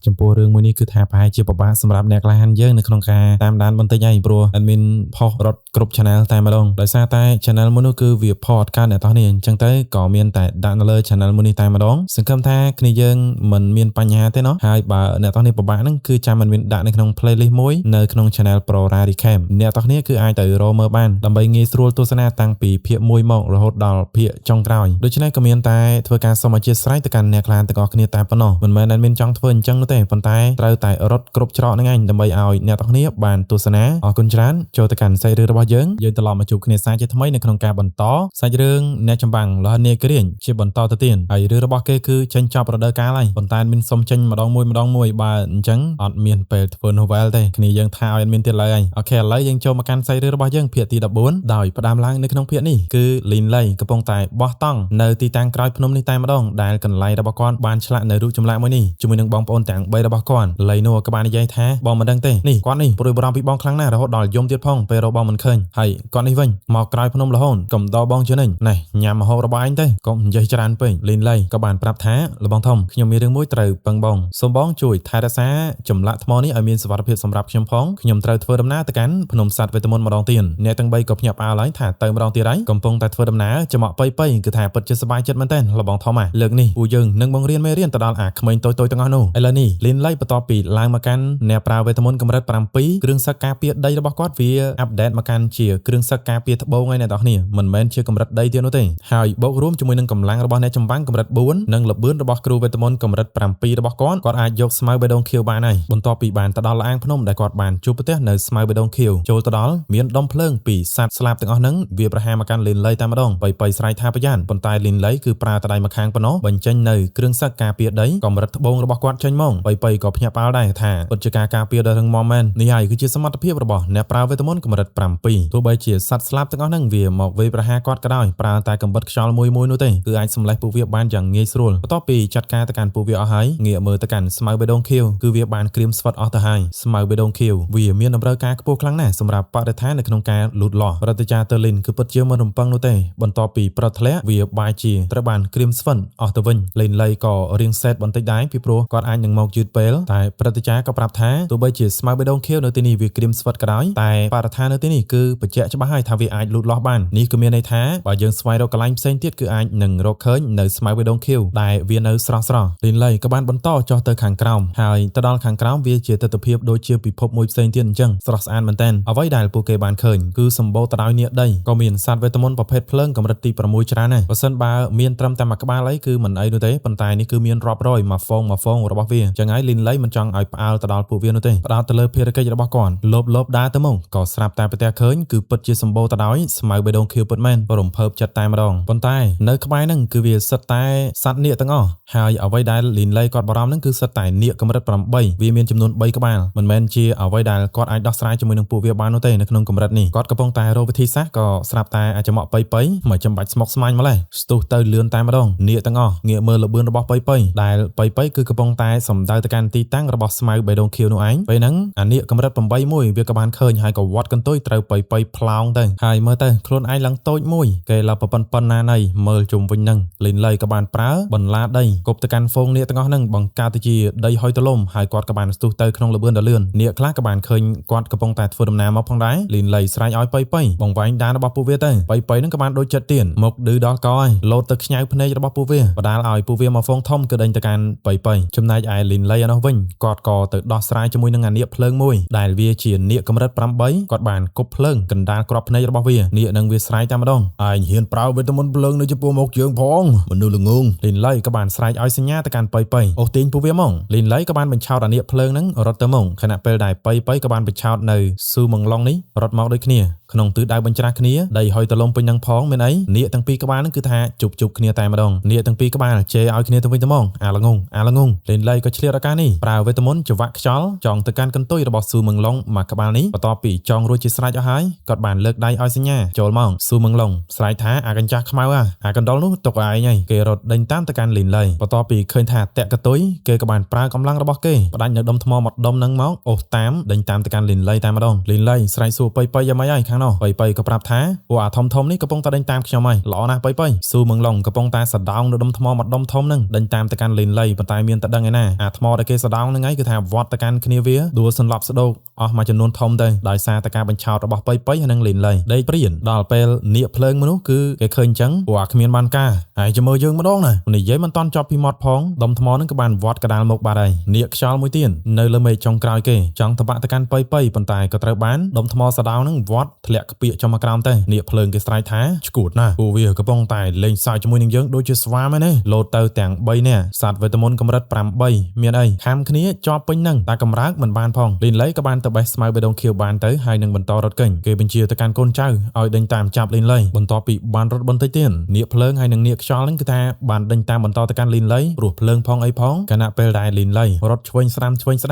ចំពោះរឿងមួយនេះគឺថាប្រហែលជាពិបាកសម្រាប់អ្នកក្លាហានយើងនៅក្នុងការតាមដានបន្តិចហើយព្រោះអត់មានផុសរត់គ្រប់ channel តែម្ដងដោយសារតែ channel មួយនោះគឺវាផុសអត់កើតអ្នកទាំងនេះអញ្ចឹងទៅក៏មានតែដាក់នៅលើ channel មួយនេះតែម្ដងសង្ឃឹមថាគ្នាយើងមិនមានបញ្ហាទេណោះហើយបើអ្នកទាំងនេះពិបាកហ្នឹងគឺចាំមិនមានដាក់នៅក្នុង playlist មួយនៅក្នុង channel Pro Radicam អ្នកទាំងនេះគឺអាចទៅរកមើលបានដើម្បីងាយស្រួលទស្សនាតាំងពីភាគ1មករហូតដល់ភាគចុងក្រោយដូច្នេះក៏មានតែធ្វើការសូមអធិស្ឋានទៅកាន់អ្នកក្លាហានទាំងអស់គ្នាតែប៉ុណ្ណោះមិនមែនអត់មានចង់ធ្វើអញ្ចឹងនោះទេប៉ុន្តែត្រូវតែរត់គ្រប់ច្រកហ្នឹងឯងដើម្បីឲ្យអ្នកទាំងគ្នាបានទស្សនាអរគុណច្រើនចូលទៅកាន់សាច់រឿងរបស់យើងត្រឡប់មកជួបគ្នាសាជាថ្មីនៅក្នុងការបន្តសាច់រឿងអ្នកចម្បាំងលោហិតនាយក្រៀងជាបន្តទៅទៀតហើយរឿងរបស់គេគឺចេញចប់រដូវកាលហើយប៉ុន្តែមានសុំចេញម្ដងមួយបើអញ្ចឹងអត់មានពេលធ្វើ novel ទេគ្នាយើងថាឲ្យមានទៀតឡើយហើយអូខេឥឡូវយើងចូលមកកាន់សាច់រឿងរបស់យើងភាគទី14ដោយផ្ដើមឡើងនៅក្នុងភាគនេះគឺលីនលៃកំពុងតែបោះតង់នៅទីតាំងក្រោយភ្នំនេះតែម្ដងដែលកន្លែងរបស់គាត់បានឆ្លាក់នៅរូបចម្លាក់មួយនេះជាមួយនឹងបងប្អូនទាំង3របស់គាត់លៃនោះក៏បាននិយាយថាបងមិនដឹងទេនេះគាត់នេះព្រួយបារម្ភពីបងខ្លាំងណាស់រហូតដល់យំទៀតផងពេលរកបងមិនឃើញហើយគាត់នេះវិញមកក្រោយភ្នំរហូតកុំដបងជើញណែញ៉ាំម្ហូបរបស់ឯងទៅកុំនិយាយច្រើនពេកលីនលៃក៏បានប្រាប់ថាលបងធំខ្ញុំមានរឿងមួយត្រូវពឹងបងសូមបងជួយថែរក្សាចម្លាក់ថ្មនេះឲ្យមានសុវត្ថិភាពសម្រាប់ខ្ញុំផងខ្ញុំត្រូវធ្វើដំណើរទៅកាន់ភ្នំសត្វវេទមន្តម្ដងទៀតអ្នកទាំង3ក៏ភ្ញាក់ផ្អើលហើយថាទៅម្ដងទៀតហើយកំពុងតែធ្វើដំណើរចំអកប៉ៃគឺថាពិតជាសប្បាយចិត្តមែនទែនលបងធំលើកនេះពួកយើងនឹងបង្រៀនមេរៀនទៅដល់អាក្មេងតូចៗទាំងអស់នោះឥឡូវនេះលីនលៃបន្ទាប់ពីឡើងមកកាន់អ្នកប្រើវេទមន្តកម្រិត7គ្រឿងសឹកការពារដីរបស់គាត់វាអាប់ដេតមកកាន់ជាគ្រឿងសឹកការពារត្បូងហើយអ្នកទាំងគ្នាមិនមែនជាកម្រិតដីទៀតនោះទេហើយបូករួមជាមួយនឹងកម្លាំងរបស់អ្នកចម្បាំងកម្រិត4និងល្បឿនរបស់គ្រូវេទមន្តកម្រិត7របស់គាត់អាចយកស្មៅបេះដូងខៀវបានហើយបន្ទាប់ពីបានទៅដល់អាងភ្នំដែលគាត់បានជួបប្រទះនៅស្មៅបេះដូងខៀវចូលទៅដល់មានដុំភ្លើងពីសត្វស្លាបទាំងអស់ហ្នឹងវាប្រហារមកកាន់លីនលៃតែម្ដងបីស្រ័យថាប្រយ័ត្នប៉ុន្តែលីនលៃគឺប្រើតែដៃម្ខាងប៉ុណ្ណោះបញ្ចេញនៅគ្រឿងសឹកការពារដីកម្រិតត្បូងរបស់គាត់ចេញមកបីក៏ភ្ញាក់ផ្អើលដែរថាពិតជាការពារដ៏រឹងមាំមែននេះហើយគឺជាសមត្ថភាពរបស់អ្នកប្រើវេទមន្តកម្រិត7ទោះបីជាសត្វស្លាបទាំងអស់ហ្នឹងវាមកវាយប្រហារគាត់ក៏ដោយប្រើតែកំបិតខ្យល់មួយនោះទេគឺអាចសម្លេះពួកវាបានយ៉ាងងាយស្រួលបន្ទាប់ពីចាត់ការទៅកាន់ពួកវាអស់ហើយងាកមើលទៅកាន់ស្មៅបេះដូងខៀវគឺវាបានក្រៀមស្វិតអស់ទៅហើយស្មៅបេះដូងខៀវវាមានតម្រូវការខ្ពស់ខ្លាំងណាស់សម្រាប់បរិស្ថាននៅក្នុងការលូតលាស់រដ្ឋាភិបាលតឺលីនគឺពិតជាមិនរំពឹងនោះទេបន្ទាប់ពីប្រត់ធ្លាក់វាបែរជាត្រូវបានក្រៀមស្វិតអស់ទៅវិញលីនលៃក៏រៀងសេតបន្តិចដែរពីព្រោះគាត់អាចនឹងមកយឺតពេលតែព្រឹទ្ធាចារ្យក៏ប្រាប់ថាទោះបីជាស្មៅបេះដូងខៀវនៅទីនេះវាក្រៀមស្វិតក៏ដោយតែបរិស្ថាននៅទីនេះគឺបញ្ជាក់ច្បាស់ហើយថាវាអាចលូតលាស់បាននេះគឺមានន័យថាបើយើងស្វែងរកកន្លែងផ្សេងទៀតគឺអាចនឹងរកឃើញនៅស្មៅបេះដូងខៀវដែលវានៅស្រស់លីនលៃក៏បានបន្តចុះទៅខាងក្រោមហើយទៅដល់ខាងក្រោមវាជាទិដ្ឋភាពដូចជាពិភពមួយផ្សេងទៀតអញ្ចឹងស្រស់ស្អាតមែនទែនអ្វីដែលពួកគេបានឃើញគឺសម្បូរទៅដោយនាគដីក៏មានសត្វវេទមន្តប្រភេទភ្លើងកម្រិតទី6ច្រើនដែរបើសិនបើមានត្រឹមតែមួយក្បាលអីគឺមិនអីនោះទេប៉ុន្តែនេះគឺមានរាប់រយមួយហ្វូងរបស់វាចឹងហើយលីនលៃមិនចង់ឲ្យផ្អើលទៅដល់ពួកវានោះទេផ្ដោតទៅលើភារកិច្ចរបស់គាត់លបដើរទៅមកក៏ស្រាប់តែប្រទះឃើញគឺពិតជាសម្បូរទៅដោយស្មៅបេះដូងខៀវពិតមែនរំភើបចិត្តតែម្ដងប៉ុន្តែនៅក្បែរហ្នឹងគឺវាសិតតែសត្វនាគទាំងអស់ហើយអ្វីដែលលីនលៃគាត់បារម្ភហ្នឹងគឺសិតតែនាគកម្រិត8វាមានចំនួន3ក្បាលមិនមែនជាអ្វីដែលគាត់អាចដោះស្រាយជាមួយនឹងពួកវាបាននោះទេនៅក្នុងកម្រិតនេះគាត់កំពុងតែរកវិធីសាស្ត្រក៏ស្រាប់តែអាចចំអកប៉ៃមិនចាំបាច់ស្មុគស្មាញម្លេះស្ទុះទៅលឿនតែម្ដងនាគទាំងអស់ងាកមើលល្បឿនរបស់ប៉ៃដែលប៉ៃគឺកំពុងតែសំដៅទៅកាន់ទីតាំងរបស់ស្មៅបេះដូងខៀវនោះឯងពេលហ្នឹងអានាគកម្រិត8មួយវាក៏បានឃើញហើយក៏វត្តកន្ទុយត្រូវប៉ៃផ្លោងទៅហើយមើលទៅខ្លួនឯងឡើងតូចមួយគេឡាប៉ុណ្ណាណៃមើលជុំវិញហ្នឹងលីនលៃក៏បានប្រើបន្លាដីគប់ទៅកាន់ហ្វូងនាគទាំងអស់ហ្នឹងបង្កើតទៅជាដីហុយទលំហើយគាត់ក៏បានស្ទុះទៅក្នុងល្បឿនដ៏លឿននាគខ្លះក៏បានឃើញគាត់កំពុងតែធ្វើដំណើរមកផងដែរលីនលៃស្រែកឲ្យប៉ៃបង្វែងដានរបស់ពួកវាទៅប៉ៃហ្នឹងក៏បានដូចចិត្តទៀនមកឌឺដល់កហើយលោតទៅខ្ញៅភ្នែករបស់ពួកវាបដាលឲ្យពួកវាមកហ្វូងធំគឺដេញទៅកាន់ប៉ៃចំណែកឯលីនលៃឯនោះវិញគាត់ក៏ទៅដោះស្រាយជាមួយនឹងអានាគភ្លើងមួយដែលវាជានាគកម្រិត8គាត់បានគប់ភ្លើងកណ្ដាលក្របភ្នែករបស់វានាគនឹងវាស្រែកតែម្ដងឯងហ៊ានប្រើវេទមន្តភ្លើងនៅចំពោះមុខយើងផងមនុស្សល្ងងលីនលៃក៏បានស្រែកឲ្យសញ្ញាទៅកាន់ប៉ៃអូសទាញពួកវាមកលីនលៃក៏បានបញ្ឆោតអានាគភ្លើងហ្នឹងរត់ទៅមកខណៈពេលដែលប៉ៃក៏បានបញ្ឆោតនៅស៊ូម៉ងឡុងនេះរត់មកដូចគ្នាក្នុងទិសដៅបញ្ច្រាស់គ្នាដីហុយទលំពេញនឹងផងមានអីនាគទាំងពីរក្បាលហ្នឹងគឺថាជប់គ្នាតែម្ដងនាគទាំងពីរក្បាលជេរឲ្យគ្នាទៅវិញទៅមកអាល្ងងលីនលៃក៏ឆ្លៀតឱកាសនេះប្រើវេទមន្តចង្វាក់ខ្យល់ចងទៅកាន់កន្ទុយរបស់ស៊ូម៉ងឡុងមួយក្បាលនេះបន្ទាប់ពីចងរួចជាស្រេចអស់ហើយគាត់បានលើកដៃឲ្យសញ្ញាចូលមកស៊ូម៉ងឡុងស្រែកថាអាកញ្ចាស់ខ្មៅអាកណ្ដុលនោះទុកឲ្យឯងហើយគេរត់ដេញតាមទៅកាន់លីនលៃបន្ទាប់ពីឃើញថាតាក់កន្ទុយគេក៏បានប្រើកម្លាំងរបស់គេផ្ដាច់នៅដុំថ្មមួយដុំហ្នឹងមកអូសតាមដេញតាមទៅកាន់លីនលៃតែម្ដងលីនលៃស្រែកសួរប៉ៃយ៉ាងម៉េចហើយខាងនោះប៉ៃក៏ប្រាប់ថាពួកអាធំនេះកំពុងតែដេញតាមខ្ញុំហើយល្អណាស់ប៉ៃស៊ូម៉ងឡុងកំពុងតែសដោងនៅដុំថ្មមួយដុំធំហ្នឹងដេញតាមទៅកាន់លីនលៃប៉ុន្តែមានតែដឹងឯណាអា ថ្មដែលគេសដោងហ្នឹងឯងគឺថាវត្តទៅកាន់គ្នាវាដួលសន្លប់ស្ដោកអស់មួយចំនួនធំទៅដោយសារតែការបញ្ឆោតរបស់ប៉ៃហើយនឹងលីនលៃដេកព្រានដល់ពេលនាគភ្លើងមនុស្សគឺគេឃើញអញ្ចឹងព្រោះគ្មានបានការហើយចាំមើលយើងម្ដងណានិយាយមិនតាន់ចប់ពីមាត់ផងដុំថ្មហ្នឹងក៏បានវត្តកដាលមកបាត់ហើយនាគខ្យល់មួយទៀតនៅលើមេឃចុងក្រោយគេចង់តបាក់ទៅកាន់ប៉ៃប៉ុន្តែក៏ត្រូវបានដុំថ្មសដោងហ្នឹងវត្តធ្លាក់ខ្ពាកចុះមកក្រោមទៅនាគភ្លើងគេស្រែកថាឈួតណាស់ពួកវាកំពុងតែលេងសើចជាមួយនឹងយើងដូចជាស្វាមែនទេលោតទៅទាំង3នាក់សត្វវេទមន្តកម្រិត8មានអីខាំគ្នាជាប់ពេញនឹងតែកម្រើកមិនបានផងលីនលៃក៏បានទៅបេះស្មៅបេះដូងខៀវបានទៅហើយនឹងបន្តរត់គេងគេបញ្ជាទៅកាន់កូនចៅឲ្យដេញតាមចាប់លីនលៃបន្ទាប់ពីបានរត់បន្តិចទៀតនាគភ្លើងហើយនឹងនាគខ្យល់ហ្នឹងគឺថាបានដេញតាមបន្តទៅកាន់លីនលៃព្រោះភ្លើងផងអីផងខណៈពេលដែលលីនលៃរត់ឆ្វេងស្ដា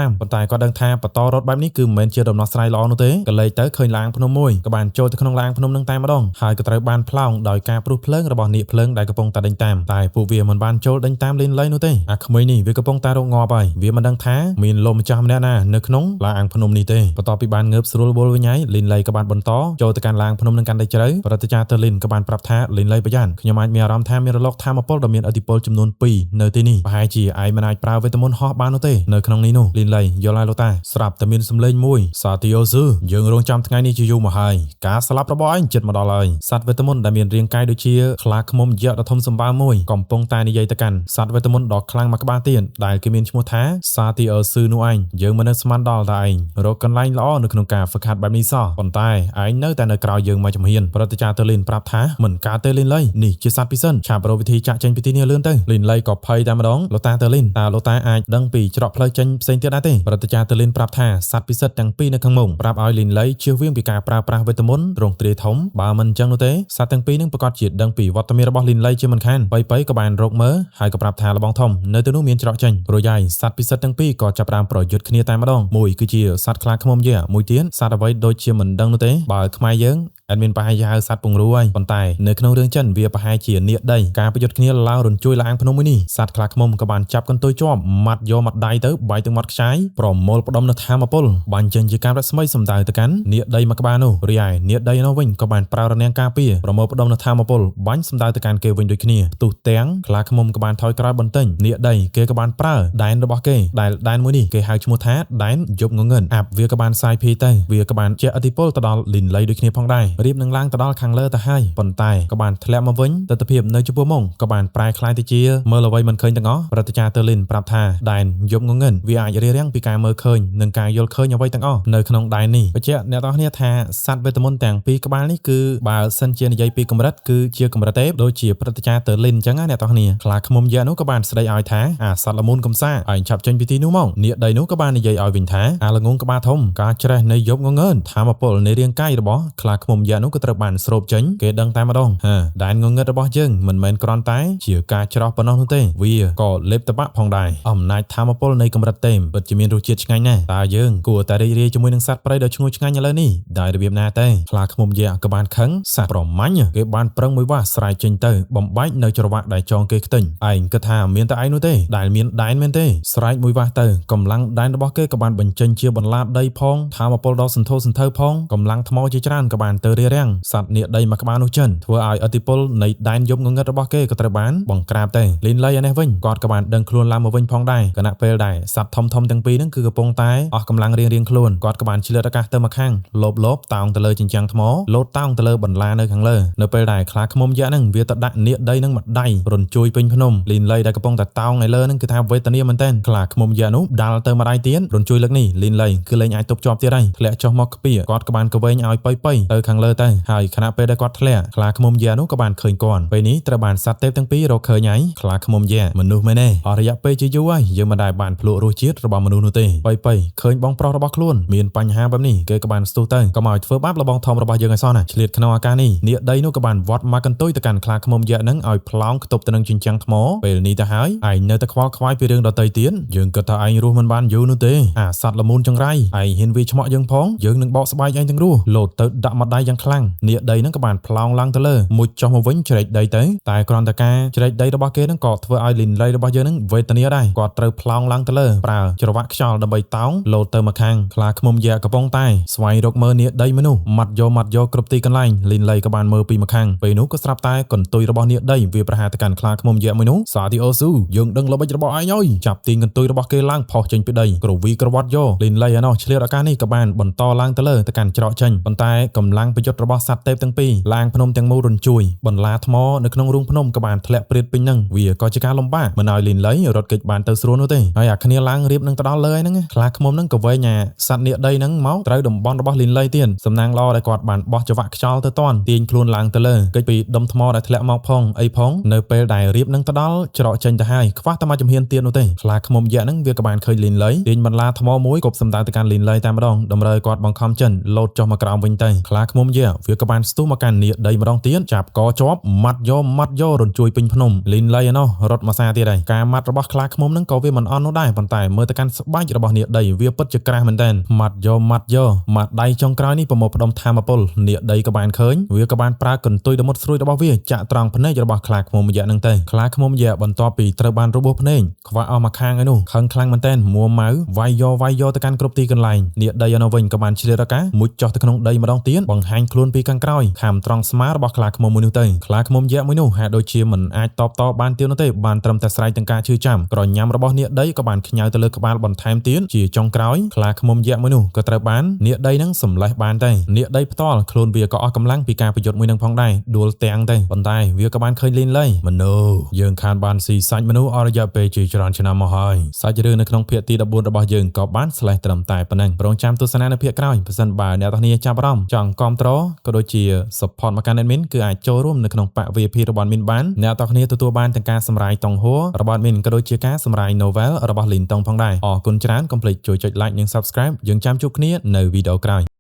ំប៉ុន្តែគាត់ដឹងថាបន្តរត់បែបនេះគឺមិនមែនជាដំណោះស្រាយល្អនោះទេក៏លេចទៅឃើញឡាងភ្នំមួយក៏បានចូលទៅក្នុងឡាងភ្នំនឹងតែម្ដងហើយក៏ត្រូវបានផ្លោងដោយការព្រុសភ្លើងរបស់នាគភ្លើងដែលកំពុងតែដេញតាមតែពួកវាមិនបានចូលដេញតាមលីនលៃនោះទេអាក្មេងនេះវាកំពុងតែរងងាប់ហើយវាមិនដឹងថាមានលោកម្ចាស់ម្នាក់ណានៅក្នុងឡាងភ្នំនេះទេបន្ទាប់ពីបានងើបស្រួលវល់វិញហើយលីនលៃក៏បានបន្តចូលទៅកាន់ឡាងភ្នំនឹងកាន់តែជ្រៅប្រតិចាទ័រលីនក៏បានប្រាប់ថាលីនលៃប្រយ័ត្នខ្ញុំអាចមានអារម្មណ៍ថាមានរលកថាមពលដ៏មានឥទ្ធិពលចំនួន2នៅទីនេះប្រហែលជាឯងមិនអាចប្រើវេទមន្តហោះបាននោះទេនៅក្នុងនេះនោះលីនលៃយល់ហើយលោកតាស្រាប់តែមានសំឡេងមួយសាទីអូស៊ឺយើងរងចាំថ្ងៃនេះជាយូរមកហើយការស្លាប់របស់ឯងជិតមកដល់ហើយសត្វវេទមន្តដែលមានរាងកាយដូចជាខ្លាឃ្មុំយក្សដ៏ធំសម្បើមមួយកំពុងតែនិយាយទៅកាន់សត្វវេទមន្តដ៏ខ្លាំងមួយក្បាលទៀតដែលគេមានឈ្មោះថាសាទីអូស៊ឺនោះឯងយើងមិននឹកស្មានដល់តែឯងរកកន្លែងល្អនៅក្នុងការហ្វឹកហាត់បែបនេះសោះប៉ុន្តែឯងនៅតែនៅក្រៅយើងមួយចំហៀនប្រតិចាទ័រលីនប្រាប់ថាមិនកើតទេលីនលៃនេះជាសត្វពិសិដ្ឋឆាប់រកវិធីចាក់ចេញពីទីនេះលឿនទៅលីនលៃក៏ភ័យតែម្ដងលោកតាទ័រលីនតើលោកតាអាចដឹងពីច្រកផ្លូវចេញផ្សេងទៀតដែរទេប្រតិចាទ័រលីនប្រាប់ថាសត្វពិសិដ្ឋទាំងពីរនៅខាងមុខប្រាប់ឲ្យលីនលៃជៀសវាងពីការប្រើប្រាស់វេទមន្តរងទ្រាយធំបើមិនអញ្ចឹងនោះទេសត្វទាំងពីរនឹងប្រកាសជាដឹងពីវត្តមានរបស់លីនលៃជាមិនខានប៉ៃក៏បានរកមើលហើយក៏ប្រាប់ថាលបងធំនៅទីនោះមានច្រកចេញរួចហើយសត្វពិសិដ្ឋទាំងពីរក៏ចាប់ផ្ដើមប្រយុទ្ធគ្នាតែម្ដងមួយគឺជាសត្វខ្លាឃ្មុំយក្សមួយទៀតសត្វអ្វីដូចជាមិនដឹងនោះទេបើខ្មែរយើងអត់មានប្រហែលជាហៅសត្វពង្រូហើយប៉ុន្តែនៅក្នុងរឿងចិនវាប្រហែលជានាគដីការប្រយុទ្ធគ្នាឡើងរញ្ជួយឡាងភ្នំមួយនេះសត្វខ្លាឃ្មុំក៏បានចាប់កន្ទុយជាប់ម៉ាត់យកមាត់ដៃទៅបែកទាំងមាត់ខ្ចាយប្រមូលផ្ដុំនៅធម្មពលបាញ់ចេញជាការរស្មីសំដៅទៅកាន់នាគដីមួយក្បាលនោះរីឯនាគដីនោះវិញក៏បានប្រើរនាំងការពារប្រមូលផ្ដុំនៅធម្មពលបាញ់សំដៅទៅកាន់គេវិញដូចគ្នាទុះទាំងខ្លាឃ្មុំក៏បានថយក្រោយបន្តិចនាគដីគេក៏បានប្រើដែនរបស់គេដែលដែនមួយនេះគេហៅឈ្មោះថាដែនយប់ងងឹតអាប់វាក៏បានសាយភីទៅវាក៏បានជះឥទ្ធិពលទៅដល់លីនលៃដូចគ្នាផងដែររៀបនឹងឡើងទៅដល់ខាងលើទៅហើយប៉ុន្តែក៏បានធ្លាក់មកវិញទស្សនវិជ្ជានៅចំពោះមុខក៏បានប្រែคล้ายទៅជាមើលអ្វីមិនឃើញទាំងអស់ប្រតិចាទ័រលីនប្រាប់ថាដែនយប់ងងឹតវាអាចរារាំងពីការមើលឃើញនិងការយល់ឃើញអ្វីទាំងអស់នៅក្នុងដែននេះបញ្ជាក់អ្នកនរគ្នាថាសត្វវេទមន្តទាំងពីរក្បាលនេះគឺបើសិនជានិយាយពីកម្រិតគឺជាកម្រិតទេដូចជាប្រតិចាទ័រលីនអញ្ចឹងណាអ្នកនរគ្នាខ្លាឃ្មុំយក្សនោះក៏បានស្ដីឲ្យថាអាសត្វល្មូនកំសាឯងឆាប់ចេញពីទីនោះមកនាគដីនោះក៏បាននិយាយឲ្យវិញថាអាល្ងងក្បាលធំការច្រេះនៃយប់ងងឹតធម្មពលនៃរាងកាយរបស់ខ្លាឃ្មុំយក្សនោះក៏ត្រូវបានស្រូបចេញគេដឹងតែម្ដងដែនងងឹតរបស់យើងមិនមែនគ្រាន់តែជាការច្រោះប៉ុណ្ណោះនោះទេវាក៏លេបតបាក់ផងដែរអំណាចធម្មពលនៃកម្រិតទេពិតជាមានរសជាតិឆ្ងាញ់ណាស់តើយើងគួរតែរីករាយជាមួយនឹងសត្វព្រៃដ៏ឈ្ងុយឆ្ងាញ់ឥឡូវនេះដោយរបៀបណាទេខ្លាឃ្មុំយក្សក៏បានខឹងសត្វប្រមាញ់គេបានប្រឹងមួយវាស់ស្រែកចេញទៅបំបែកនៅច្រវាក់ដែលចងគេខ្ទេញឯងគិតថាមានតែឯងនោះទេដែលមានដែនមែនទេស្រែកមួយវាស់ទៅកម្លាំងដែនរបស់គេក៏បានបញ្ចេញជាបន្លាដីផងធម្មពលដ៏សន្ធោសន្ធៅផងកម្លាំងថ្មជាច្រើនក៏បានទៅរារាំងសត្វនាគដីមួយក្បាលនោះចិនធ្វើឲ្យឥទ្ធិពលនៃដែនយប់ងងឹតរបស់គេក៏ត្រូវបានបង្ក្រាបទៅលីនលៃឯនេះវិញគាត់ក៏បានដឹងខ្លួនឡើងមកវិញផងដែរគណៈពេលដែលសត្វធំទាំងពីរហ្នឹងគឺកំពុងតែអស់កម្លាំងរៀងៗខ្លួនគាត់ក៏បានឆ្លៀតឱកាសទៅមកខាងលបតោងទៅលើជញ្ជាំងថ្មលោតតោងទៅលើបន្លានៅខាងលើនៅពេលដែលខ្លាឃ្មុំយក្សហ្នឹងវាទៅដាក់នាគដីហ្នឹងមកដៃរញ្ជួយពេញភ្នំលីនលៃដែលកំពុងតែតោងនៅលើហ្នឹងគឺថាវេទនាមែនទែនខ្លាឃ្មុំយក្សនោះដាល់ទៅម្ដាយទៀតរញ្ជួយលើកនេះលីនលៃគឺលែងអាចទប់ជាប់ទៀតហើយធ្លាក់ចុះមកខ្ពៀគាត់ក៏បានកវែងឲ្យប៉ៃទៅខាងលើទៅហើយខណៈពេលដែលគាត់ធ្លាក់ខ្លាឃ្មុំយក្សនោះក៏បានឃើញគាត់ពេលនេះត្រូវបានសត្វទេពទាំងពីររកឃើញហើយខ្លាឃ្មុំយក្សមនុស្សមែនទេអស់រយៈពេលជាយូរហើយយើងមិនដែលបានភ្លក់រសជាតិរបស់មនុស្សនោះទេប៉ៃឃើញបងប្រុសរបស់ខ្លួនមានបញ្ហាបែបនេះគេក៏បានស្ទុះទៅកុំឲ្យធ្វើបាបលបងធំរបស់យើងឲ្យសោះណាឆ្លៀតក្នុងឱកាសនេះនាគដីនោះក៏បានវត្តមកកន្ទុយទៅកាន់ខ្លាឃ្មុំយក្សនឹងឲ្យផ្លោងខ្ទប់ទៅនឹងជញ្ជាំងថ្មពេលនេះទៅហើយឯងនៅតែខ្វល់ខ្វាយពីរឿងដទៃទៀតយើងគិតថាឯងរស់មិនបានយូរនោះទេអាសត្វល្មូនចង្រៃឯងហ៊ានវាឆ្មក់យើងផងយើងនឹងបោកស្បែកឯងទាំងរស់លោតទៅដាក់មកដៃយ៉ាង យ៉ាងខ្លាំងនាគដីនឹងក៏បានប្លង់ឡើងទៅលើមួយចុះមកវិញជ្រែកដីទៅតែគ្រាន់តែការជ្រែកដីរបស់គេនឹងក៏ធ្វើឲ្យលីនលីរបស់យើងនឹងវេទនាដែរគាត់ត្រូវប្លង់ឡើងទៅលើប្រើច្រវាក់ខ្យល់ដើម្បីតោងលោតទៅមកខាងខ្លាឃ្មុំយៈកំពុងតែស្វែងរកមើលនាគដីមនុស្សម៉ាត់យកគ្រប់ទីកន្លែងលីនលីក៏បានមើលពីមកខាងពេលនោះក៏ស្រាប់តែកន្ទុយរបស់នាគដីវាប្រហារទៅកាន់ខ្លាឃ្មុំយៈមួយនោះសាទីអូស៊ូយើងដឹងល្បិចរបស់ឯងហើយចាប់ទាញកន្ទុយរបស់គេឡើងផុសចេញពីដីក្រវីក្រវ៉ាត់យកលីនលីឯណោះឆ្លៀតឱកាសនេះក៏បានបន្តឡើងទៅលើទៅកាន់ច្រកចេញប៉ុន្តែកម្លាំងប្រយុទ្ធរបស់សត្វទេពទាំងពីរឡាងភ្នំទាំងមូលរញ្ជួយបន្លាថ្មនៅក្នុងរូងភ្នំក៏បានធ្លាក់ព្រាតពេញនឹងវាក៏ជាការលំបាកមិនឲ្យលីនលីរត់គេចបានទៅស្រួលនោះទេហើយអាគ្នាឡើងរៀបនឹងទៅដល់លើហ្នឹងខ្លាឃ្មុំហ្នឹងក៏វែងសត្វនាគដីហ្នឹងមកត្រូវតំបន់របស់លីនលីទៀតសំណាងល្អដែលគាត់បានបោះច្រវាក់ខ្យល់ទៅតាន់ទាញខ្លួនឡើងទៅលើគេចពីដុំថ្មដែលធ្លាក់មកផងអីផងនៅពេលដែលរៀបនឹងទៅដល់ច្រកចេញទៅហើយខ្វះតែមួយជំហានទៀតនោះទេខ្លាឃ្មុំយៈហ្នឹងវាក៏បានឃើញលីនលីទាញបន្លាថ្មមួយគប់សម្ដៅទៅកាន់លីនលីតែម្ដងតម្រូវគាត់បង្ខំចិនលោតចុះមកក្រោមវិញទៅខ្លាឃ្មុំយៈវាក៏បានស្ទុះមកកាន់នាគដីម្ដងទៀតចាប់កជាប់ម៉ាត់យករញ្ជួយពេញភ្នំលីនលីឯណោះរត់មកសាទៀតហើយការម៉ាត់របស់ខ្លាឃ្មុំហ្នឹងក៏វាមិនអន់នោះដែរប៉ុន្តែមើលទៅកាន់ស្បែករបស់នាគដីវាពិតជាក្រាស់មែនទែនម៉ាត់យកដៃចុងក្រោយនេះប្រមូលផ្ដុំធម្មពលនាគដីក៏បានឃើញវាក៏បានប្រើកន្ទុយដ៏មុតស្រួយរបស់វាចាក់ត្រង់ភ្នែករបស់ខ្លាឃ្មុំយៈហ្នឹងទៅខ្លាឃ្មុំយៈបន្ទាប់ពីត្រូវបានរបួសភ្នែកខ្វះអស់មកខាងឯនោះខឹងខ្លាំងមែនទែនមួម៉ៅវាយយកទៅកាន់គ្រប់ទីកន្លែងនាគដីឯនោះវិញក៏បានឆ្លៀតឱកាសមុជចុះទៅក្នុងដីម្ដងទៀតបង្ហាញខ្លួនពីខាងក្រោយខាំត្រង់ស្មារបស់ខ្លាឃ្មុំមួយនោះទៅខ្លាឃ្មុំយៈមួយនោះហាក់ដូចជាមិនអាចតបតបានទៀតនោះទេបានត្រឹមតែស្រែកទាំងការឈឺចាំក្រញ៉ាំរបស់នាគដីក៏បានខ្ញៅទៅលើក្បាលបន្ថែមទៀតជាចុងក្រោយខ្លាឃ្មុំយៈមួយនោះក៏ត្រូវបាននាគដីនឹងសម្លេះបានទៅនាគដីផ្ទាល់ខ្លួនវាក៏អស់កម្លាំងពីការប្រយុទ្ធមួយនឹងផងដែរដួលទាំងទៅប៉ុន្តែវាក៏បានឃើញលីនលីមនុស្សយើងខានបានស៊ីសាច់មនុស្សអស់រយៈពេលជាច្រើនឆ្នាំមកហើយសាច់រឿងនៅក្នុងភាគទី14របស់យើងក៏បានស្លេះត្រឹមតែប៉ុណ្ណឹងប្រងចាំទស្សនានៅភាគក្រោយប្រសិនបើអ្នកទាំងនេះចាប់អារម្មណ៍ចង់គាំទ្រក៏ដូចជា support មកកាន់ admin គឺអាចចូលរួមនៅក្នុងបក VIP របស់ admin បានអ្នកទាំងនេះទទួលបានទាំងការសម្រាយតង់ហួររបស់ admin ក៏ដូចជាការសម្រាយ novel របស់ Lin តង់ផងដែរអរគុណច្រើនកុំភ្លេចជួយចុច like និង subscribe យើងចាំជួបគ្នានៅវីដេអូក្រោយ